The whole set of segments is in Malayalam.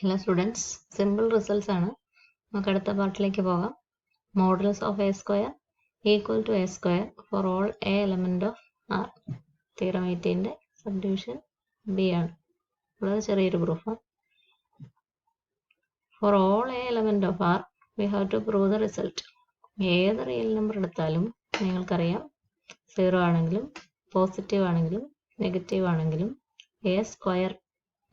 Hello students, simple results ആണ്. നമുക്ക് അടുത്ത പാർട്ടിലേക്ക് പോകാം. Modulus of a square equal to a square for all a element of R. Theorem 18ന്റെ subdivision B ആണ്. വളരെ ചെറിയൊരു പ്രൂഫാണ്. For all a element of R, we have to prove the result. ഏത് റിയൽ നമ്പർ എടുത്താലും നിങ്ങൾക്കറിയാം 0 ആണെങ്കിലും പോസിറ്റീവ് ആണെങ്കിലും നെഗറ്റീവ് ആണെങ്കിലും a സ്ക്വയർ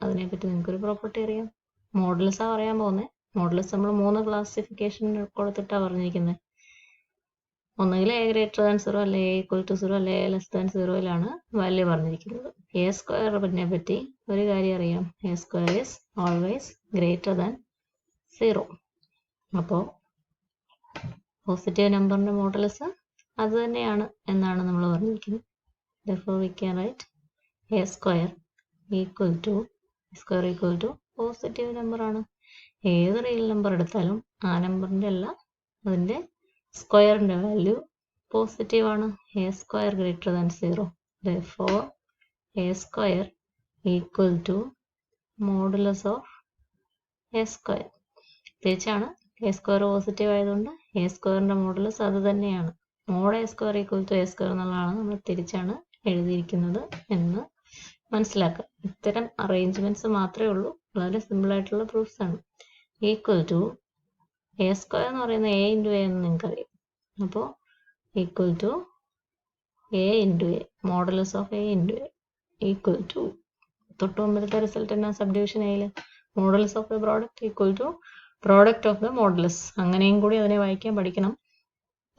അതിനെപ്പറ്റി നിങ്ങൾക്കൊരു പ്രോപ്പർട്ടി അറിയാം. മോഡുലസാണ് പറയാൻ പോകുന്നത്. മോഡുലസ് നമ്മൾ 3 ക്ലാസിഫിക്കേഷൻ കൊടുത്തിട്ടാണ് പറഞ്ഞിരിക്കുന്നത്. ഒന്നുകിൽ എ ഗ്രേറ്റർ ദാൻ 0 അല്ലെ എ ഈക്വൽ ടു 0 അല്ലെ എ ലെസ് ദാൻ 0യിലാണ് വാല്യൂ പറഞ്ഞിരിക്കുന്നത്. എ സ്ക്വയറിനെ പറ്റി ഒരു കാര്യം അറിയാം, A square is always greater than 0. അപ്പോൾ പോസിറ്റീവ് നമ്പറിന്റെ മോഡുലസ് അത് തന്നെയാണ് എന്നാണ് നമ്മൾ പറഞ്ഞിരിക്കുന്നത്. Therefore we can write a square equal to positive number ആണ്. ഏത് റിയൽ നമ്പർ എടുത്താലും ആ നമ്പറിന്റെ അല്ല അതിന്റെ സ്ക്വയറിന്റെ വാല്യൂ പോസിറ്റീവ് ആണ്. A square greater than 0. Therefore a square equal to modulus of A square. തിരിച്ചാണ്, എ സ്ക്വയർ പോസിറ്റീവ് ആയതുകൊണ്ട് എ സ്ക്വയറിന്റെ മോഡുലസ് അത് തന്നെയാണ്. Mod a square equal to A square എന്നുള്ളതാണ് നമ്മൾ തിരിച്ചാണ് എഴുതിയിരിക്കുന്നത് എന്ന് മനസ്സിലാക്കുക. ഇത്തരം അറേഞ്ച്മെന്റ്സ് മാത്രമേ ഉള്ളൂ, വളരെ സിമ്പിൾ ആയിട്ടുള്ള പ്രൂഫ്സ് ആണ്. ഈക്വൽ ടു എ സ്ക്വയർ എന്ന് പറയുന്നത് എ ഇൻറ്റു എ എന്ന് നിങ്ങൾക്കറിയാം. അപ്പോൾ equal to a into a, modulus of A into A equal to തൊട്ട് മുമ്പിലത്തെ റിസൾട്ട് എന്നാ സബ്ഡിവിഷൻ എയിൽ modulus of the product equal to product of the modulus. അങ്ങനെയും കൂടി അതിനെ വായിക്കാൻ പഠിക്കണം.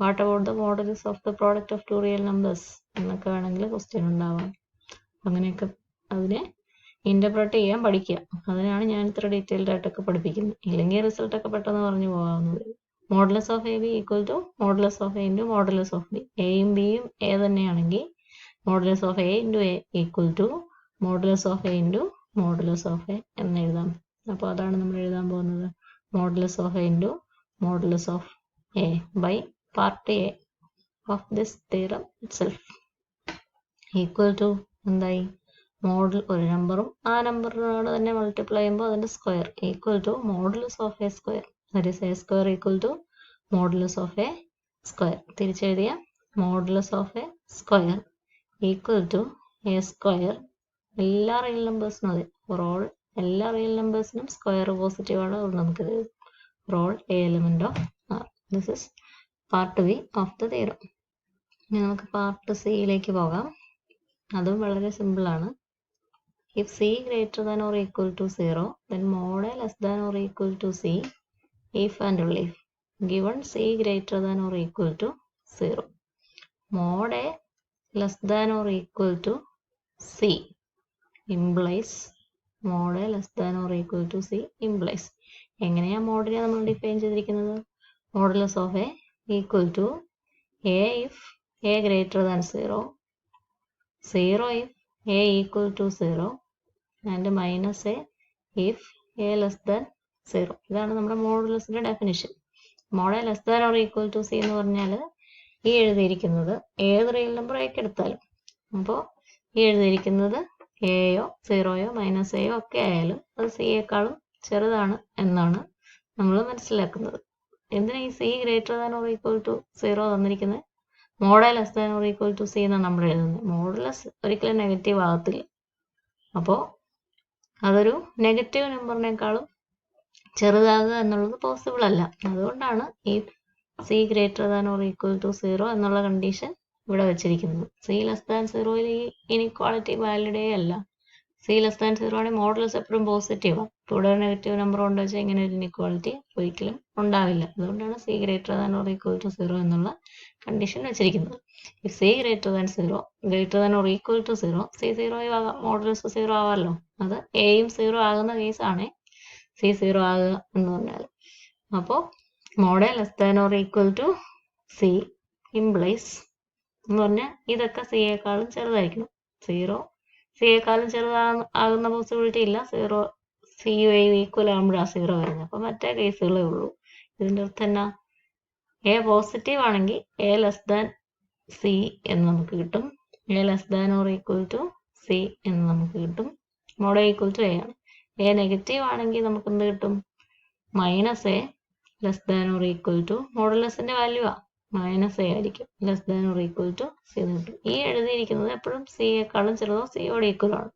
What about the modulus of the product of two real numbers എന്നൊക്കെ വേണമെങ്കിൽ ക്വസ്റ്റ്യൻ ഉണ്ടാവാം. അങ്ങനെയൊക്കെ അതിനെ ഇന്റർപ്രറ്റ് ചെയ്യാൻ പഠിക്കുക. അതിനാണ് ഞാൻ ഇത്ര ഡീറ്റെയിൽഡ് ആയിട്ടൊക്കെ പഠിപ്പിക്കുന്നത്. ഇല്ലെങ്കിൽ റിസൾട്ടൊക്കെ പെട്ടെന്ന് പറഞ്ഞു പോകാവുന്നത്. Modulus of A B equal to modulus of A into modulus of B. എയും ബിയും എ തന്നെയാണെങ്കിൽ modulus of A into A equal to modulus of A into modulus of A എന്ന് എഴുതാം. അപ്പോൾ അതാണ് നമ്മൾ എഴുതാൻ പോകുന്നത്. Modulus of A into modulus of A by part A of this theorem itself. Equal to എന്തായി, മോഡൽ ഒരു നമ്പറും ആ നമ്പറിനോട് തന്നെ മൾട്ടിപ്ലൈ ചെയ്യുമ്പോൾ അതിന്റെ square equal to modulus of A square. That is A square equal to modulus of A square. തിരിച്ചെഴുതിയ modulus of A square equal to A square. എല്ലാ റിയൽ നമ്പേഴ്സിനും അതെ, ഫോർ ഓൾ എല്ലാ റിയൽ നമ്പേഴ്സിനും സ്ക്വയർ പോസിറ്റീവ് ആണ്. അതുകൊണ്ട് നമുക്കിത് for all A element of R. This is part B of the theorem. ഇനി നമുക്ക് പാർട്ട് സിയിലേക്ക് പോകാം. അതും വളരെ സിമ്പിൾ ആണ്. If c greater than or equal to 0, then mod a less than or equal to c, if and only if given c greater than or equal to 0. Mod a less than or equal to c implies mod a less than or equal to c implies. എങ്ങനെയാ മോഡിനെ നമ്മൾ ഡിഫൈൻ ചെയ്തിരിക്കുന്നത്? Modulus of a equal to a if a greater than 0, 0 if a equal to 0 and minus a if a less than 0. ഇതാണ് നമ്മുടെ മോഡുലസിന്റെ definition. Mod less than or equal to C എന്ന് പറഞ്ഞാൽ ഈ എഴുതിയിരിക്കുന്നത് ഏത് റിയൽ നമ്പർ ആയിട്ട് എടുത്താലും, അപ്പോൾ ഈ എഴുതിയിരിക്കുന്നത് എയോ 0യോ മൈനസ് എയോ ഒക്കെ ആയാലും അത് സിയേക്കാളും ചെറുതാണ് എന്നാണ് നമ്മൾ മനസ്സിലാക്കുന്നത്. എന്തിനാ ഈ c greater than or equal to 0 തന്നിരിക്കുന്നത്? Mod less than or equal to c എന്നാണ് നമ്മൾ എഴുതുന്നത്. മോഡുലസ് ഒരിക്കലും നെഗറ്റീവ് ആകത്തില്ല. അപ്പോൾ അതൊരു നെഗറ്റീവ് നമ്പറിനേക്കാളും ചെറുതാകുക എന്നുള്ളത് പോസിബിൾ അല്ല. അതുകൊണ്ടാണ് ഈ c greater than or equal to 0 എന്നുള്ള കണ്ടീഷൻ ഇവിടെ വെച്ചിരിക്കുന്നത്. സി ലെസ് ദാൻ 0യിൽ ഈ ഇനിക്വാളിറ്റി വാലിഡേ അല്ല. സി ലെസ് ദാൻ 0 ആണെങ്കിൽ മോഡുലസ് എപ്പോഴും പോസിറ്റീവാണ്. ഇവിടെ ഒരു നെഗറ്റീവ് നമ്പർ കൊണ്ട് വെച്ചാൽ ഇങ്ങനെ ഒരു ഇനിക്വാളിറ്റി ഒരിക്കലും ഉണ്ടാവില്ല. അതുകൊണ്ടാണ് c greater than or equal to 0 എന്നുള്ള കണ്ടീഷൻ വെച്ചിരിക്കുന്നത്. If C greater than 0 greater than or equal to 0, c 0 ആകാം, മോഡുലസ് 0 ആവാമല്ലോ. അത് എയും 0 ആകുന്ന കേസാണ് സി 0 ആകുക എന്ന് പറഞ്ഞാൽ. അപ്പോൾ mod less than or equal to c implies എന്ന് പറഞ്ഞാൽ ഇതൊക്കെ സിയേക്കാളും ചെറുതായിരിക്കണം. 0 സിയേക്കാളും ചെറുതാകുന്ന പോസിബിലിറ്റി ഇല്ല. 0 സിയുമായും ഈക്വൽ ആകുമ്പോഴാണ് 0 വരുന്നത്. അപ്പോൾ മറ്റേ കേസുകളേ ഉള്ളൂ. ഇതിൻ്റെ അർത്ഥം എന്നാ, എ പോസിറ്റീവ് ആണെങ്കിൽ എ ലെസ് ദാൻ സി എന്ന് നമുക്ക് കിട്ടും. A less than or equal to C എന്ന് നമുക്ക് കിട്ടും. മോഡ് ഈക്വൽ ടു എ ആണ്. എ നെഗറ്റീവ് ആണെങ്കിൽ നമുക്ക് എന്ത് കിട്ടും? Minus A less than or equal to മോഡുലസിന്റെ വാല്യൂ മൈനസ് എ ആയിരിക്കും, less than or equal to C എന്ന് കിട്ടും. ഈ എഴുതിയിരിക്കുന്നത് എപ്പോഴും സിയേക്കാളും ചെറുതോ സിയോട് ഈക്വൽ ആണ്.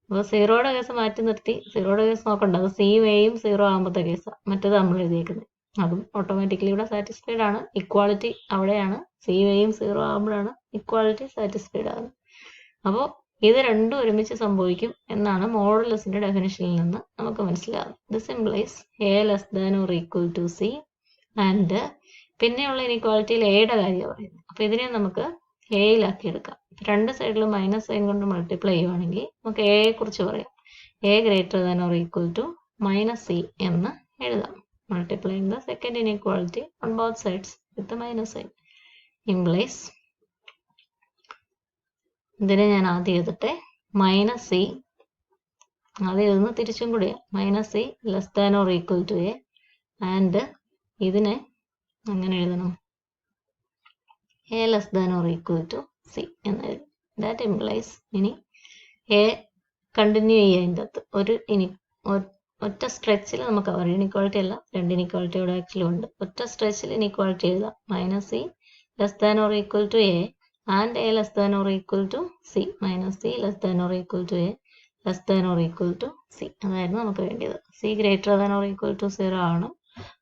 അപ്പോൾ സീറോയുടെ കേസ് മാറ്റി നിർത്തി, സീറോയുടെ കേസ് നോക്കണ്ട, അത് സിയും എയും സീറോ ആകുമ്പോഴത്തെ കേസാണ് മറ്റേത് നമ്മൾ എഴുതിയേക്കുന്നത്. അതും ഓട്ടോമാറ്റിക്കലി ഇവിടെ സാറ്റിസ്ഫൈഡ് ആണ്. ഇക്വാളിറ്റി അവിടെയാണ്, സിയും എയും സീറോ ആകുമ്പോഴാണ് ഇക്വാളിറ്റി സാറ്റിസ്ഫൈഡ് ആകുന്നത്. അപ്പോൾ ഇത് രണ്ടും ഒരുമിച്ച് സംഭവിക്കും എന്നാണ് മോഡുലസിന്റെ ഡെഫിനിഷനിൽ നിന്ന് നമുക്ക് മനസ്സിലാകുന്നത്. This implies a less than or equal to C and പിന്നെയുള്ള ഇനിക്വാളിറ്റിയിൽ എയുടെ കാര്യമാണ് പറയുന്നത്. അപ്പോൾ ഇതിനെ നമുക്ക് എയിലാക്കി എടുക്കാം. രണ്ട് സൈഡിലും മൈനസ് സൈൻ കൊണ്ട് മൾട്ടിപ്ലൈ ചെയ്യുവാണെങ്കിൽ നമുക്ക് എയെ കുറിച്ച് പറയാം. A greater than or equal to minus c എന്ന് എഴുതാം. Multiplying the second inequality on both sides with minus sign implies, ഇതിനെ ഞാൻ ആദ്യം എഴുതട്ടെ, മൈനസ് സി ആദ്യം എഴുതുന്ന തിരിച്ചും കൂടിയാണ്. Minus C less than or equal to A and ഇതിനെ അങ്ങനെ എഴുതണം, a less than or equal to C എന്ന് എഴുതും. ദാറ്റ് ഇംപ്ലൈസ് ഇനി എ കണ്ടിന്യൂ ചെയ്യുക അതിൻ്റെ അകത്ത് ഒറ്റ സ്ട്രെച്ചിൽ നമുക്ക് അവർ ഇനിക്വാളിറ്റി അല്ല, രണ്ട് ഇനിക്വാളിറ്റി ഇവിടെ ആക്ച്വലി ഉണ്ട്. ഒറ്റ സ്ട്രെച്ചിൽ ഇനിക്വാളിറ്റി എഴുതാം. Minus C less than or equal to A and A less than or equal to c, minus C less than or equal to A less than or equal to c. അതായിരുന്നു നമുക്ക് വേണ്ടിയത്. C greater than or equal to 0 ആണ്.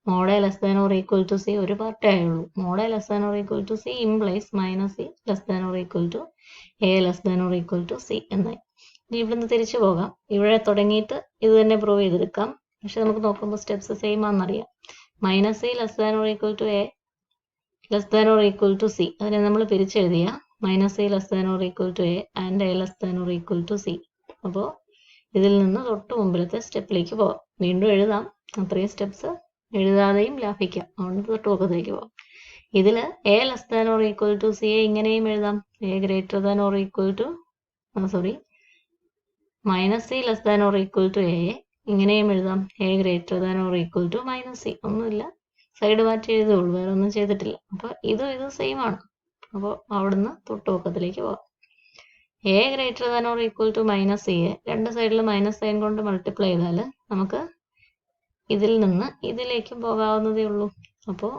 Mod a less than or equal to c ഒരു പാർട്ടേ ആയുള്ളൂ. Mod a less than or equal to c implies minus C less than or equal to A less than or equal to c എന്നായി. ഇനി ഇവിടുന്ന് തിരിച്ചു പോകാം. ഇവിടെ തുടങ്ങിയിട്ട് ഇത് തന്നെ പ്രൂവ് ചെയ്തെടുക്കാം. പക്ഷെ നമുക്ക് നോക്കുമ്പോൾ സ്റ്റെപ്സ് സെയിം ആണെന്നറിയാം. Minus C less than or equal to A less than or equal to C, അതിനെ നമ്മൾ പിരിച്ചെഴുതിയ minus C less than or equal to A and A less than or equal to C. അപ്പോൾ ഇതിൽ നിന്ന് തൊട്ട് മുമ്പിലത്തെ സ്റ്റെപ്പിലേക്ക് പോകാം. വീണ്ടും എഴുതാം, അത്രയും സ്റ്റെപ്സ് എഴുതാതെയും ലാഭിക്കാം. അതുകൊണ്ട് തൊട്ട് മുഖത്തേക്ക് പോകാം. ഇതിൽ a less than or equal to c a ഇങ്ങനെയും എഴുതാം, a greater than or equal to minus C less than or equal to a ഇങ്ങനെയും എഴുതാം, a greater than or equal to minus c. ഒന്നുമില്ല, സൈഡ് മാറ്റി എഴുതുള്ളൂ, വേറെ ഒന്നും ചെയ്തിട്ടില്ല. അപ്പോൾ ഇത് സെയിം ആണ്. അപ്പോൾ അവിടുന്ന് തൊട്ടുപക്കത്തിലേക്ക് പോകാം. A greater than or equal to minus c a രണ്ട് സൈഡിൽ മൈനസ് സൈൻ കൊണ്ട് മൾട്ടിപ്ലൈ ചെയ്താൽ നമുക്ക് ഇതിൽ നിന്ന് ഇതിലേക്കും പോകാവുന്നതേ ഉള്ളൂ. അപ്പോൾ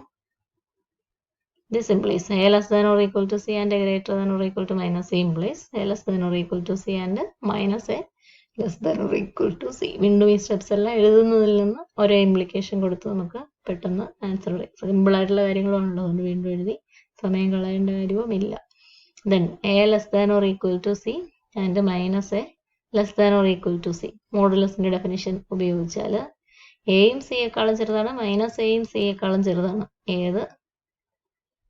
this implies a less than or equal to c and a greater than or equal to minus c implies a less than or equal to c and minus a less than or equal to c. വീണ്ടും ഈ സ്റ്റെപ്സ് എല്ലാം എഴുതുന്നതിൽ നിന്ന് ഒരേ ഇംപ്ലിക്കേഷൻ കൊടുത്ത് നമുക്ക് പെട്ടെന്ന് ആൻസർ പറയും. സിമ്പിൾ ആയിട്ടുള്ള കാര്യങ്ങളുണ്ടല്ലോ, അതുകൊണ്ട് വീണ്ടും എഴുതി സമയം കളയേണ്ട കാര്യവും ഇല്ല. Then A less than or equal to C and minus A less than or equal to C. മോഡുലസിന്റെ ഡെഫിനിഷൻ ഉപയോഗിച്ചാൽ എയും സിയേക്കാളും ചെറുതാണ്, മൈനസ് എയും സിയേക്കാളും ചെറുതാണ്. ഏത്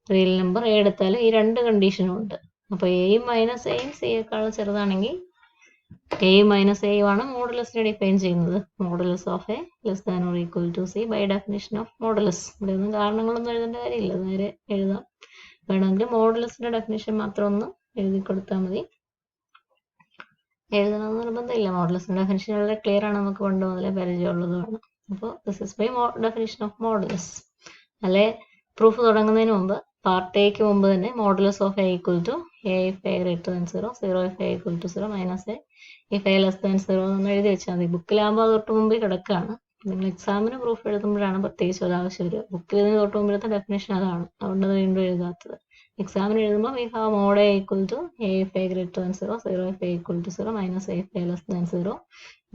റിയൽ നമ്പർ എ എടുത്താലും ഈ രണ്ട് കണ്ടീഷനും ഉണ്ട്. അപ്പോൾ എയും മൈനസ് എയും സിയേക്കാളും ചെറുതാണെങ്കിൽ എയും മൈനസ് എയും ആണ് മോഡുലസിനെ ഡിഫൈൻ ചെയ്യുന്നത്. Modulus of a less than or equal to c by definition of modulus. ഇവിടെ ഒന്നും കാരണങ്ങളൊന്നും എഴുതേണ്ട കാര്യമില്ല, നേരെ എഴുതാം. വേണമെങ്കിൽ മോഡുലസിന്റെ ഡെഫിനിഷൻ മാത്രം ഒന്ന് എഴുതി കൊടുത്താൽ മതി. എഴുതണമെന്ന് നിർബന്ധമില്ല. മോഡുലസിന്റെ ഡെഫിനിഷൻ വളരെ ക്ലിയർ ആണ്, നമുക്ക് പണ്ട് മുതലേ പരിചയമുള്ളതുമാണ്. അപ്പോൾ this is by definition of modulus. അല്ലെ പ്രൂഫ് തുടങ്ങുന്നതിന് മുമ്പ് പാർട്ട് എക്ക് മുമ്പ് തന്നെ modulus of a equal to a if a greater than 0, 0 if a equal to 0, minus a if a less than 0 എന്ന് എഴുതി വെച്ചാൽ മതി. ബുക്കിലാകുമ്പോൾ അത് തൊട്ട് മുമ്പേ കിടക്കുകയാണ്. നിങ്ങൾ എക്സാമിന് പ്രൂഫ് എഴുതുമ്പോഴാണ് പ്രത്യേകിച്ച് ഒരു ആവശ്യം വരിക. ബുക്കിൽ നിന്ന് തൊട്ട് മുമ്പിലത്തെ ഡെഫിനേഷൻ അതാണ്, അതുകൊണ്ട് അത് വീണ്ടും എഴുതാത്തത്. എക്സാമിന് എഴുതുമ്പോൾ we have mod a equal to a if a greater than 0, 0 if a equal to 0, minus a if a less than 0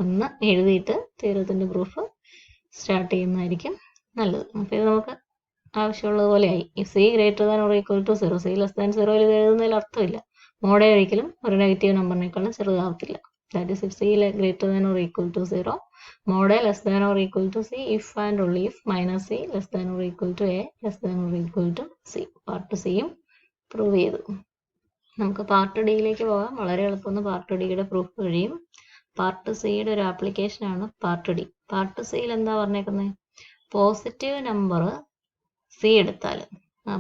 ഒന്ന് എഴുതിയിട്ട് തീരത്തിന്റെ പ്രൂഫ് സ്റ്റാർട്ട് ചെയ്യുന്നതായിരിക്കും നല്ലത്. അപ്പോൾ ഇത് നമുക്ക് ആവശ്യമുള്ളത് പോലെയായി. If C greater than or equal to 0, C less than 0 ഇത് എഴുതുന്നതിൽ അർത്ഥമില്ല. മോഡെ ഒരിക്കലും ഒരു നെഗറ്റീവ് നമ്പറിനേക്കാളും ചെറുതാവത്തില്ല. That is if C greater than or equal to 0, mod A less than or equal to C if and only if minus C less than or equal to A less than or equal to C. Part സിയും പ്രൂവ് ചെയ്തു. നമുക്ക് പാർട്ട് ഡിയിലേക്ക് പോകാം. വളരെ എളുപ്പമൊന്ന് പാർട്ട് ഡിയുടെ പ്രൂഫ് കഴിയും. പാർട്ട് സിയുടെ ഒരു ആപ്ലിക്കേഷനാണ് പാർട്ട് ഡി. പാർട്ട് സിയിൽ എന്താ പറഞ്ഞേക്കുന്നത്? പോസിറ്റീവ് നമ്പർ സി എടുത്താൽ,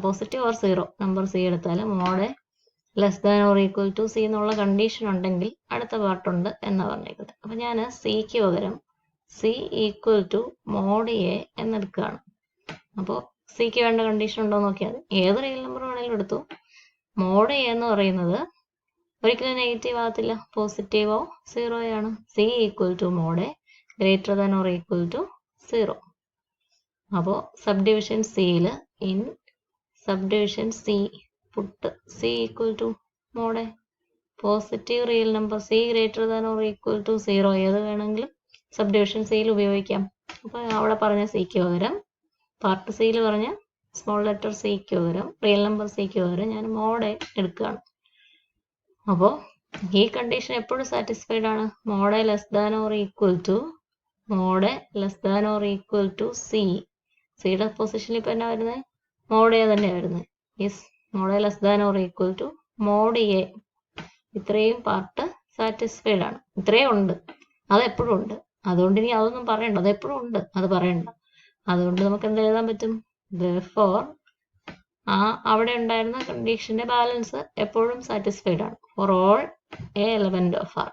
പോസിറ്റീവ് ഓർ 0 നമ്പർ സി എടുത്താൽ mod less than or equal to C എന്നുള്ള കണ്ടീഷൻ ഉണ്ടെങ്കിൽ അടുത്ത പാർട്ടുണ്ട് എന്നാണ് പറഞ്ഞേക്കുന്നത്. അപ്പം ഞാൻ സിക്ക് പകരം C equal to mod A എന്നെടുക്കുകയാണ്. അപ്പോൾ സിക്ക് വേണ്ട കണ്ടീഷൻ ഉണ്ടോ എന്ന് നോക്കിയാൽ ഏത് റിയൽ നമ്പർ വേണമെങ്കിലും എടുത്തു. മോഡ് എ എന്ന് പറയുന്നത് ഒരിക്കലും നെഗറ്റീവ് ആകത്തില്ല, പോസിറ്റീവോ 0 ആണ്. C equal to mod A greater than or equal to 0. അപ്പോൾ സബ്ഡിവിഷൻ സിയിൽ in subdivision C put C equal to mod A positive real number C greater than or equal to 0 ഏത് വേണമെങ്കിലും സബ്ഡിവിഷൻ സിയിൽ ഉപയോഗിക്കാം. അപ്പോൾ അവിടെ പറഞ്ഞ സിക്ക് പകരം പാർട്ട് സിയിൽ പറഞ്ഞ സ്മോൾ ലെറ്റർ സിക്ക് പകരം റിയൽ നമ്പർ സിക്ക് പകരം ഞാൻ മോഡെ എടുക്കുകയാണ്. അപ്പോൾ ഈ കണ്ടീഷൻ എപ്പോഴും സാറ്റിസ്ഫൈഡ് ആണ്. Mod A less than or equal to mod A less than or equal to C. സിയുടെ പൊസിഷനിൽ ഇപ്പം എന്നാ വരുന്നത്? മോഡ് എ തന്നെയാണ് വരുന്നത്. Yes, mod less than or equal to mod A. ഇത്രയും പാർട്ട് സാറ്റിസ്ഫൈഡ് ആണ്. ഇത്രയും ഉണ്ട്, അതെപ്പോഴും ഉണ്ട്. അതുകൊണ്ട് ഇനി അതൊന്നും പറയണ്ട, അതെപ്പോഴും ഉണ്ട്, അത് പറയണ്ട. അതുകൊണ്ട് നമുക്ക് എന്ത് എഴുതാൻ പറ്റും? therefore അവിടെ ഉണ്ടായിരുന്ന കണ്ടീഷന്റെ ബാലൻസ് എപ്പോഴും സാറ്റിസ്ഫൈഡ് ആണ്. For all A element of R.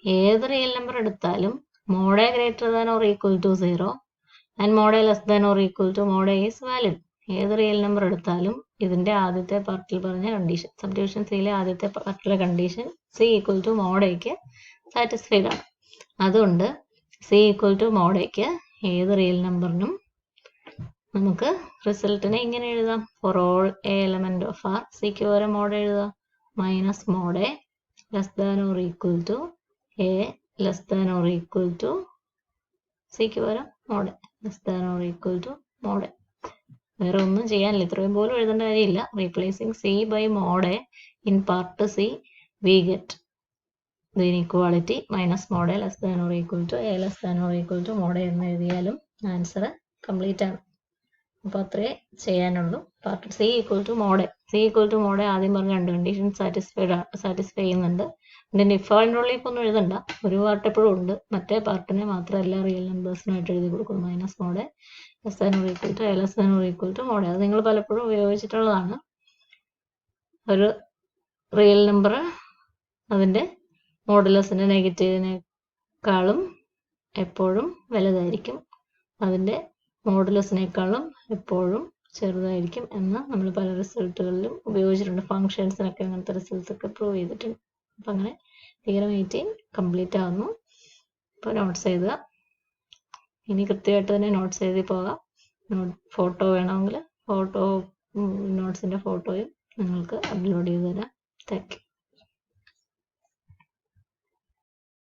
ഏത് റിയൽ നമ്പർ എടുത്താലും mod greater than or equal to 0 and mod less than or equal to mod is valid. ഏത് റിയൽ നമ്പർ എടുത്താലും ഇതിന്റെ ആദ്യത്തെ പാർട്ടിൽ പറഞ്ഞ കണ്ടീഷൻ, സബ്ഡിവിഷൻ സിയിലെ ആദ്യത്തെ പാർട്ടിലെ condition C equal to mod എക്ക് സാറ്റിസ്ഫൈഡ് ആണ്. അതുകൊണ്ട് സി ഈക്വൽ ടു മോഡ് എക്ക് ഏത് റിയൽ നമ്പറിനും നമുക്ക് റിസൾട്ടിനെ ഇങ്ങനെ എഴുതാം. For all A element of R, സിക്ക് പകരം മോഡ് എഴുതാം. Minus mod less than or equal to A less than or equal to സിക്ക് പകരം mod less than or equal to mod. വേറെ ഒന്നും ചെയ്യാനില്ല, ഇത്രയും പോലും എഴുതേണ്ട കാര്യമില്ല. Replacing c by mod in part c we get the inequality minus mod less than or equal to A less than or equal to mod എന്ന് എഴുതിയാലും ആൻസർ കംപ്ലീറ്റ് ആണ്. അപ്പോൾ അത്രേ ചെയ്യാനുള്ളൂ. Part C equal to mod. C equal to mod ആദ്യം പറഞ്ഞ രണ്ട് കണ്ടീഷൻ സാറ്റിസ്ഫൈ ചെയ്യുന്നുണ്ട്. ഇതിന്റെ ഇഫ് ആൻഡ് ഓൺലി ഒന്നും എഴുതണ്ട, ഒരു പാർട്ട് എപ്പോഴും ഉണ്ട്, മറ്റേ പാർട്ടിനെ മാത്രം എല്ലാ റിയൽ നമ്പേഴ്സിനായിട്ട് എഴുതി കൊടുക്കും. Minus mod less than or equal to A less than or equal to mod. അത് നിങ്ങൾ പലപ്പോഴും ഉപയോഗിച്ചിട്ടുള്ളതാണ്. ഒരു റിയൽ നമ്പർ അതിന്റെ മോഡുലസിന്റെ നെഗറ്റീവിനേക്കാളും എപ്പോഴും വലുതായിരിക്കും, അതിന്റെ മോഡുലസിനേക്കാളും എപ്പോഴും ചെറുതായിരിക്കും എന്ന് നമ്മൾ പല റിസൾട്ടുകളിലും ഉപയോഗിച്ചിട്ടുണ്ട്. ഫംഗ്ഷൻസിനൊക്കെ അങ്ങനത്തെ റിസൾട്ട്സ് ഒക്കെ പ്രൂവ് ചെയ്തിട്ടുണ്ട്. അപ്പം അങ്ങനെ തിയറം 18 കംപ്ലീറ്റ് ആവുന്നു. അപ്പോൾ നോട്ട്സ് എഴുതുക. ഇനി കൃത്യമായിട്ട് തന്നെ നോട്ട്സ് എഴുതി പോകാം. ഫോട്ടോ വേണമെങ്കിൽ ഫോട്ടോ നോട്ട്സിൻ്റെ ഫോട്ടോയും നിങ്ങൾക്ക് അപ്ലോഡ് ചെയ്ത് തരാം. Thank you.